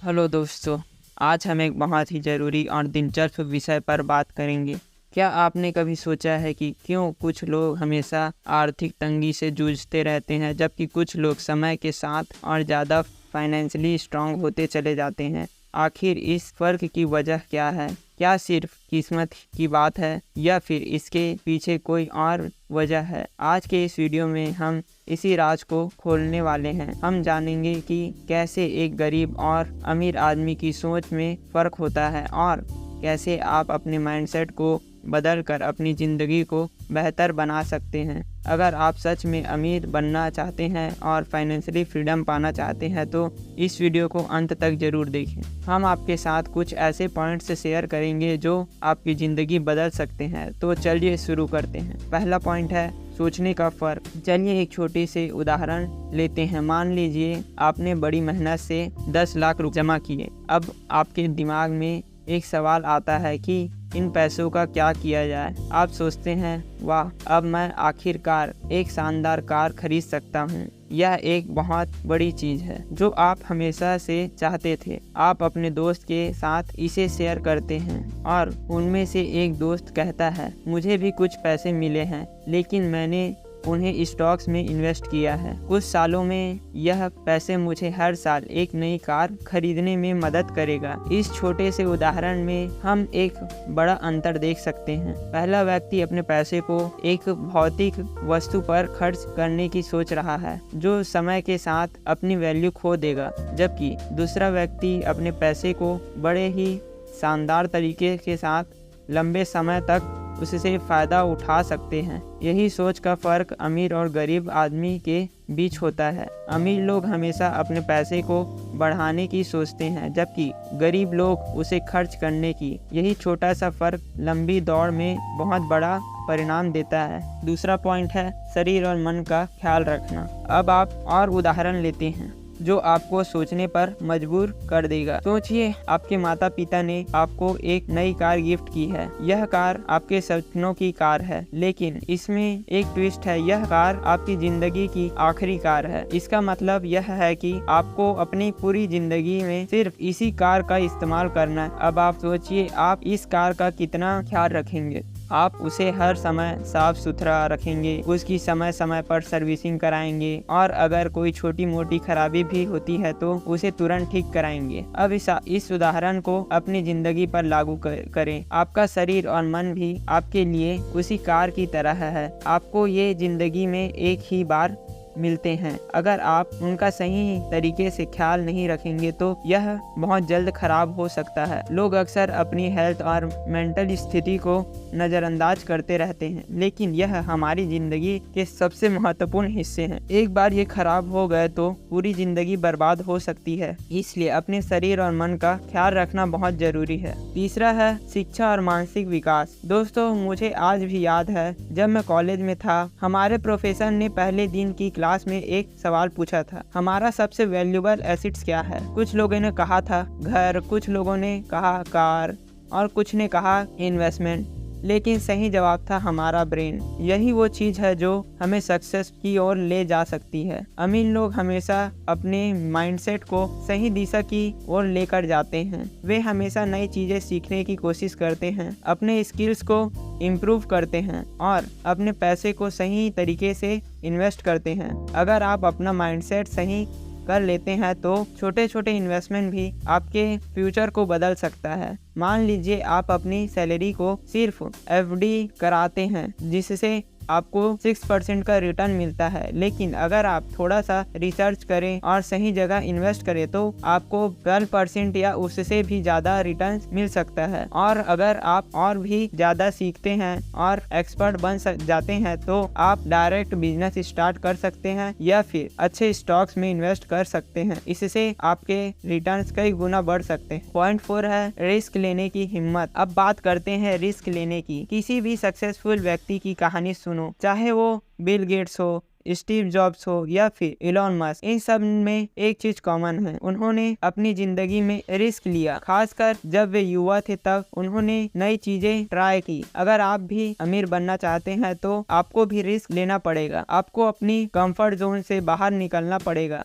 Hello दोस्तों, आज हम एक बहुत ही ज़रूरी और दिलचस्प विषय पर बात करेंगे। क्या आपने कभी सोचा है कि क्यों कुछ लोग हमेशा आर्थिक तंगी से जूझते रहते हैं, जबकि कुछ लोग समय के साथ और ज़्यादा फाइनेंशियली स्ट्रांग होते चले जाते हैं? आखिर इस फ़र्क की वजह क्या है? क्या सिर्फ किस्मत की बात है या फिर इसके पीछे कोई और वजह है? आज के इस वीडियो में हम इसी राज को खोलने वाले हैं। हम जानेंगे कि कैसे एक गरीब और अमीर आदमी की सोच में फ़र्क होता है और कैसे आप अपने माइंडसेट को बदल कर अपनी ज़िंदगी को बेहतर बना सकते हैं। अगर आप सच में अमीर बनना चाहते हैं और फाइनेंशियली फ्रीडम पाना चाहते हैं तो इस वीडियो को अंत तक ज़रूर देखें। हम आपके साथ कुछ ऐसे पॉइंट्स शेयर करेंगे जो आपकी ज़िंदगी बदल सकते हैं। तो चलिए शुरू करते हैं। पहला पॉइंट है सोचने का फ़र्क। चलिए एक छोटी सी उदाहरण लेते हैं। मान लीजिए आपने बड़ी मेहनत से 10 लाख रुपये जमा किए। अब आपके दिमाग में एक सवाल आता है कि इन पैसों का क्या किया जाए। आप सोचते हैं, वाह, अब मैं आखिरकार एक शानदार कार खरीद सकता हूँ। यह एक बहुत बड़ी चीज़ है जो आप हमेशा से चाहते थे। आप अपने दोस्त के साथ इसे शेयर करते हैं और उनमें से एक दोस्त कहता है, मुझे भी कुछ पैसे मिले हैं लेकिन मैंने उन्हें स्टॉक्स में इन्वेस्ट किया है। कुछ सालों में यह पैसे मुझे हर साल एक नई कार खरीदने में मदद करेगा। इस छोटे से उदाहरण में हम एक बड़ा अंतर देख सकते हैं। पहला व्यक्ति अपने पैसे को एक भौतिक वस्तु पर खर्च करने की सोच रहा है जो समय के साथ अपनी वैल्यू खो देगा, जबकि दूसरा व्यक्ति अपने पैसे को बड़े ही शानदार तरीके के साथ लंबे समय तक उससे फ़ायदा उठा सकते हैं। यही सोच का फ़र्क अमीर और गरीब आदमी के बीच होता है। अमीर लोग हमेशा अपने पैसे को बढ़ाने की सोचते हैं, जबकि गरीब लोग उसे खर्च करने की। यही छोटा सा फ़र्क लंबी दौड़ में बहुत बड़ा परिणाम देता है। दूसरा पॉइंट है शरीर और मन का ख्याल रखना। अब आप और उदाहरण लेते हैं जो आपको सोचने पर मजबूर कर देगा। सोचिए, आपके माता पिता ने आपको एक नई कार गिफ्ट की है। यह कार आपके सपनों की कार है, लेकिन इसमें एक ट्विस्ट है। यह कार आपकी जिंदगी की आखिरी कार है। इसका मतलब यह है कि आपको अपनी पूरी जिंदगी में सिर्फ इसी कार का इस्तेमाल करना है। अब आप सोचिए, आप इस कार का कितना ख्याल रखेंगे। आप उसे हर समय साफ सुथरा रखेंगे, उसकी समय समय पर सर्विसिंग कराएंगे और अगर कोई छोटी मोटी खराबी भी होती है तो उसे तुरंत ठीक कराएंगे। अब इस उदाहरण को अपनी जिंदगी पर लागू करें। आपका शरीर और मन भी आपके लिए उसी कार की तरह है। आपको ये जिंदगी में एक ही बार मिलते हैं। अगर आप उनका सही तरीके से ख्याल नहीं रखेंगे तो यह बहुत जल्द खराब हो सकता है। लोग अक्सर अपनी हेल्थ और मेंटल स्थिति को नज़रअंदाज करते रहते हैं, लेकिन यह हमारी ज़िंदगी के सबसे महत्वपूर्ण हिस्से हैं। एक बार ये खराब हो गए तो पूरी ज़िंदगी बर्बाद हो सकती है। इसलिए अपने शरीर और मन का ख्याल रखना बहुत ज़रूरी है। तीसरा है शिक्षा और मानसिक विकास। दोस्तों, मुझे आज भी याद है जब मैं कॉलेज में था, हमारे प्रोफेसर ने पहले दिन की क्लास में एक सवाल पूछा था, हमारा सबसे वैल्यूएबल एसेट्स क्या है? कुछ लोगों ने कहा था घर, कुछ लोगों ने कहा कार और कुछ ने कहा इन्वेस्टमेंट, लेकिन सही जवाब था हमारा ब्रेन। यही वो चीज़ है जो हमें सक्सेस की ओर ले जा सकती है। अमीर लोग हमेशा अपने माइंडसेट को सही दिशा की ओर लेकर जाते हैं। वे हमेशा नई चीज़ें सीखने की कोशिश करते हैं, अपने स्किल्स को इम्प्रूव करते हैं और अपने पैसे को सही तरीके से इन्वेस्ट करते हैं। अगर आप अपना माइंडसेट सही कर लेते हैं तो छोटे छोटे इन्वेस्टमेंट भी आपके फ्यूचर को बदल सकता है। मान लीजिए आप अपनी सैलरी को सिर्फ एफडी कराते हैं जिससे आपको 6% का रिटर्न मिलता है, लेकिन अगर आप थोड़ा सा रिसर्च करें और सही जगह इन्वेस्ट करें तो आपको 12% या उससे भी ज़्यादा रिटर्न मिल सकता है। और अगर आप और भी ज़्यादा सीखते हैं और एक्सपर्ट बन जाते हैं तो आप डायरेक्ट बिजनेस स्टार्ट कर सकते हैं या फिर अच्छे स्टॉक्स में इन्वेस्ट कर सकते हैं। इससे आपके रिटर्न्स कई गुना बढ़ सकते हैं। पॉइंट 4 है रिस्क लेने की हिम्मत। अब बात करते हैं रिस्क लेने की। किसी भी सक्सेसफुल व्यक्ति की कहानी सुनो, चाहे वो बिल गेट्स हो, स्टीव जॉब्स हो या फिर इलॉन मस्क, इन सब में एक चीज कॉमन है, उन्होंने अपनी जिंदगी में रिस्क लिया। खासकर जब वे युवा थे तब उन्होंने नई चीजें ट्राई की। अगर आप भी अमीर बनना चाहते हैं तो आपको भी रिस्क लेना पड़ेगा, आपको अपनी कंफर्ट जोन से बाहर निकलना पड़ेगा।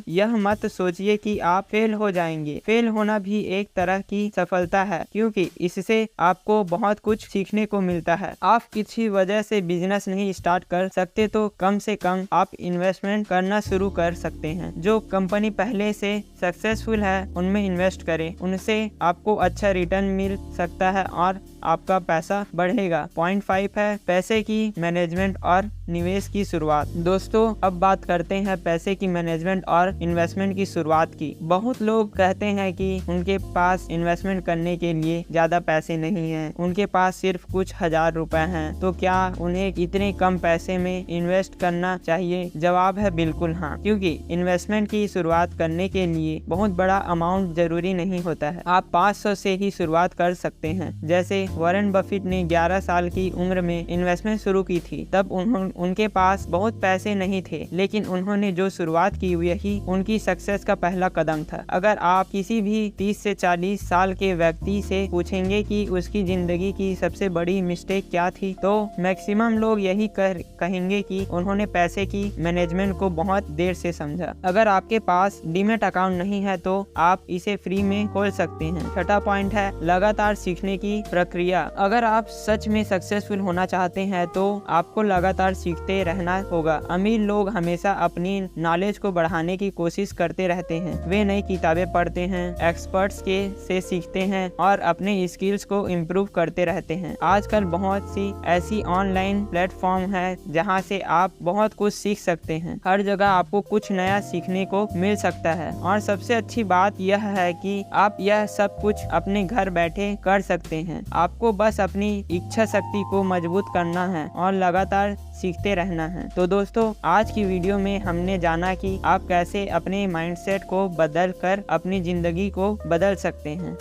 यह मत सोचिए कि आप फेल हो जाएंगे। फेल होना भी एक तरह की सफलता है, क्योंकि इससे आपको बहुत कुछ सीखने को मिलता है। आप किसी वजह से बिजनेस नहीं स्टार्ट कर सकते तो कम से कम आप इन्वेस्टमेंट करना शुरू कर सकते हैं। जो कंपनी पहले से सक्सेसफुल है उनमें इन्वेस्ट करें, उनसे आपको अच्छा रिटर्न मिल सकता है और आपका पैसा बढ़ेगा। पॉइंट 5 है पैसे की मैनेजमेंट और निवेश की शुरुआत। दोस्तों, अब बात करते हैं पैसे की मैनेजमेंट और इन्वेस्टमेंट की शुरुआत की। बहुत लोग कहते हैं कि उनके पास इन्वेस्टमेंट करने के लिए ज्यादा पैसे नहीं हैं, उनके पास सिर्फ कुछ हजार रुपए हैं, तो क्या उन्हें इतने कम पैसे में इन्वेस्ट करना चाहिए? जवाब है बिल्कुल हाँ, क्योंकि इन्वेस्टमेंट की शुरुआत करने के लिए बहुत बड़ा अमाउंट जरूरी नहीं होता है। आप 500 से ही शुरुआत कर सकते हैं। जैसे वॉरेन बफेट ने 11 साल की उम्र में इन्वेस्टमेंट शुरू की थी, तब उनके पास बहुत पैसे नहीं थे, लेकिन उन्होंने जो शुरुआत की यही उनकी सक्सेस का पहला कदम था। अगर आप किसी भी 30 से 40 साल के व्यक्ति से पूछेंगे कि उसकी जिंदगी की सबसे बड़ी मिस्टेक क्या थी, तो मैक्सिमम लोग यही कहेंगे कि उन्होंने पैसे की मैनेजमेंट को बहुत देर से समझा। अगर आपके पास डीमैट अकाउंट नहीं है तो आप इसे फ्री में खोल सकते हैं। छठा पॉइंट है लगातार सीखने की प्रक्रिया। अगर आप सच में सक्सेसफुल होना चाहते हैं तो आपको लगातार सीखते रहना होगा। अमीर लोग हमेशा अपनी नॉलेज को बढ़ाने की कोशिश करते रहते हैं। वे नई किताबें पढ़ते हैं, एक्सपर्ट्स से सीखते हैं और अपने स्किल्स को इम्प्रूव करते रहते हैं। आजकल बहुत सी ऐसी ऑनलाइन प्लेटफॉर्म है जहां से आप बहुत कुछ सीख सकते हैं। हर जगह आपको कुछ नया सीखने को मिल सकता है और सबसे अच्छी बात यह है कि आप यह सब कुछ अपने घर बैठे कर सकते हैं। आपको बस अपनी इच्छा शक्ति को मजबूत करना है और लगातार सीखते रहना है। तो दोस्तों, आज की वीडियो में हमने जाना कि आप कैसे अपने माइंडसेट को बदल कर अपनी जिंदगी को बदल सकते हैं।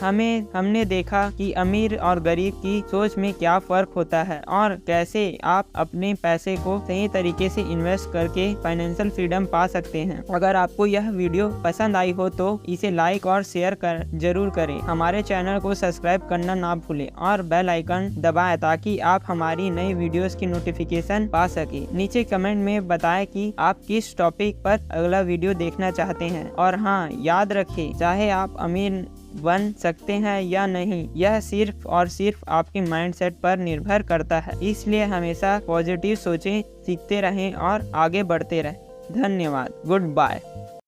हमने देखा कि अमीर और गरीब की सोच में क्या फर्क होता है और कैसे आप अपने पैसे को सही तरीके से इन्वेस्ट करके फाइनेंशियल फ्रीडम पा सकते हैं। अगर आपको यह वीडियो पसंद आई हो तो इसे लाइक और शेयर जरूर करें। हमारे चैनल को सब्सक्राइब करना ना भूलें और बेल आइकन दबाएं ताकि आप हमारी नई वीडियोस की नोटिफिकेशन पा सके। नीचे कमेंट में बताएं कि आप किस टॉपिक पर अगला वीडियो देखना चाहते हैं। और हाँ, याद रखें, चाहे आप अमीर बन सकते हैं या नहीं, यह सिर्फ और सिर्फ आपके माइंडसेट पर निर्भर करता है। इसलिए हमेशा पॉजिटिव सोचें, सीखते रहें और आगे बढ़ते रहें। धन्यवाद। Good bye.